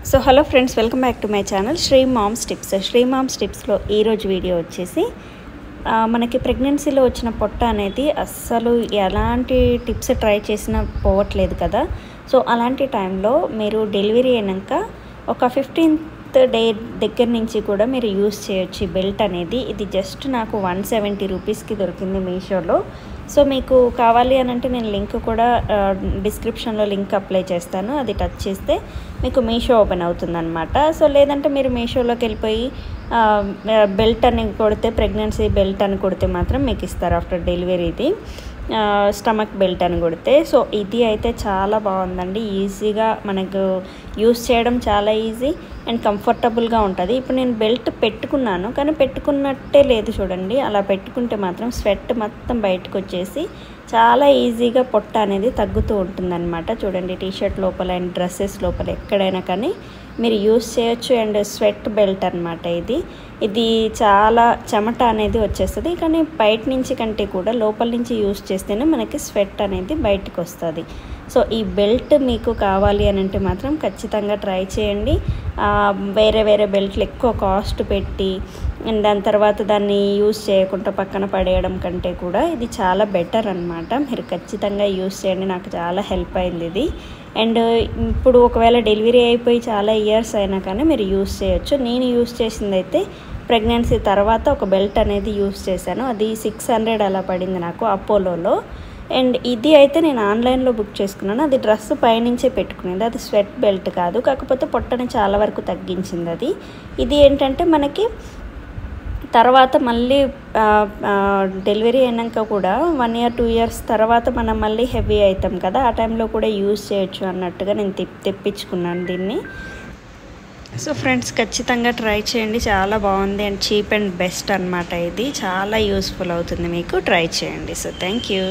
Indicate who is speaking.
Speaker 1: So hello friends, welcome back to my channel Sri moms tips. Sri moms టిప్స్లో ఈరోజు video వచ్చేసి మనకి ప్రెగ్నెన్సీలో వచ్చిన పొట్ట అనేది అస్సలు ఎలాంటి టిప్స్ ట్రై చేసినా పోవట్లేదు కదా. సో అలాంటి టైంలో మీరు డెలివరీ అయినాక ఒక 15th డే దగ్గర నుంచి కూడా మీరు యూస్ చేయొచ్చు ఈ బెల్ట్ అనేది. ఇది జస్ట్ నాకు 170 రూపీస్కి దొరికింది మీషోలో. సో మీకు కావాలి అని అంటే నేను లింక్ కూడా డిస్క్రిప్షన్లో లింక్ అప్లై చేస్తాను. అది టచ్ చేస్తే మీకు మీషో ఓపెన్ అవుతుందన్నమాట. సో లేదంటే మీరు మీషోలోకి వెళ్ళిపోయి బెల్ట్ అని కొడితే, ప్రెగ్నెన్సీ బెల్ట్ అని కొడితే మాత్రం మీకు ఇస్తారు ఆఫ్టర్ డెలివరీది. స్టమక్ బెల్ట్ అని కొడితే. సో ఇది అయితే చాలా బాగుందండి. ఈజీగా మనకు యూస్ చేయడం చాలా ఈజీ అండ్ కంఫర్టబుల్గా ఉంటుంది. ఇప్పుడు నేను బెల్ట్ పెట్టుకున్నాను, కానీ పెట్టుకున్నట్టే లేదు చూడండి. అలా పెట్టుకుంటే మాత్రం స్వెట్ మొత్తం బయటకు వచ్చేసి చాలా ఈజీగా పొట్ట అనేది తగ్గుతూ ఉంటుందన్నమాట. చూడండి, టీషర్ట్ లోపల అండ్ డ్రెస్సెస్ లోపల ఎక్కడైనా కానీ మీరు యూస్ చేయొచ్చు. అండ్ స్వెట్ బెల్ట్ అనమాట ఇది చాలా చెమట అనేది వచ్చేస్తుంది, కానీ బయట నుంచి కంటే కూడా లోపల నుంచి యూస్ చేస్తేనే మనకి స్వెట్ అనేది బయటకు వస్తుంది. సో ఈ బెల్ట్ మీకు కావాలి అని అంటే మాత్రం ఖచ్చితంగా ట్రై చేయండి. వేరే వేరే బెల్ట్లు ఎక్కువ కాస్ట్ పెట్టి దాని తర్వాత దాన్ని యూస్ చేయకుండా పక్కన పడేయడం కంటే కూడా ఇది చాలా బెటర్ అనమాట. మీరు ఖచ్చితంగా యూస్ చేయండి. నాకు చాలా హెల్ప్ అయింది ఇది. అండ్ ఇప్పుడు ఒకవేళ డెలివరీ అయిపోయి చాలా ఇయర్స్ అయినా కానీ మీరు యూస్ చేయొచ్చు. నేను యూస్ చేసింది అయితే ప్రెగ్నెన్సీ తర్వాత ఒక బెల్ట్ అనేది యూస్ చేశాను. అది 600 అలా పడింది నాకు అపోలోలో. అండ్ ఇది అయితే నేను ఆన్లైన్లో బుక్ చేసుకున్నాను. అది డ్రెస్ పైనుంచే పెట్టుకునేది. అది స్వెట్ బెల్ట్ కాదు, కాకపోతే పొట్టని చాలా వరకు తగ్గించింది అది. ఇది ఏంటంటే మనకి తర్వాత మళ్ళీ డెలివరీ అయినాక కూడా 1 year 2 years తర్వాత మనం మళ్ళీ హెవీ అవుతాం కదా, ఆ టైంలో కూడా యూజ్ చేయొచ్చు అన్నట్టుగా నేను తెప్పించుకున్నాను దీన్ని. సో ఫ్రెండ్స్, ఖచ్చితంగా ట్రై చేయండి. చాలా బాగుంది అండ్ చీప్ అండ్ బెస్ట్ అనమాట. ఇది చాలా యూస్ఫుల్ అవుతుంది మీకు. ట్రై చేయండి. So thank you.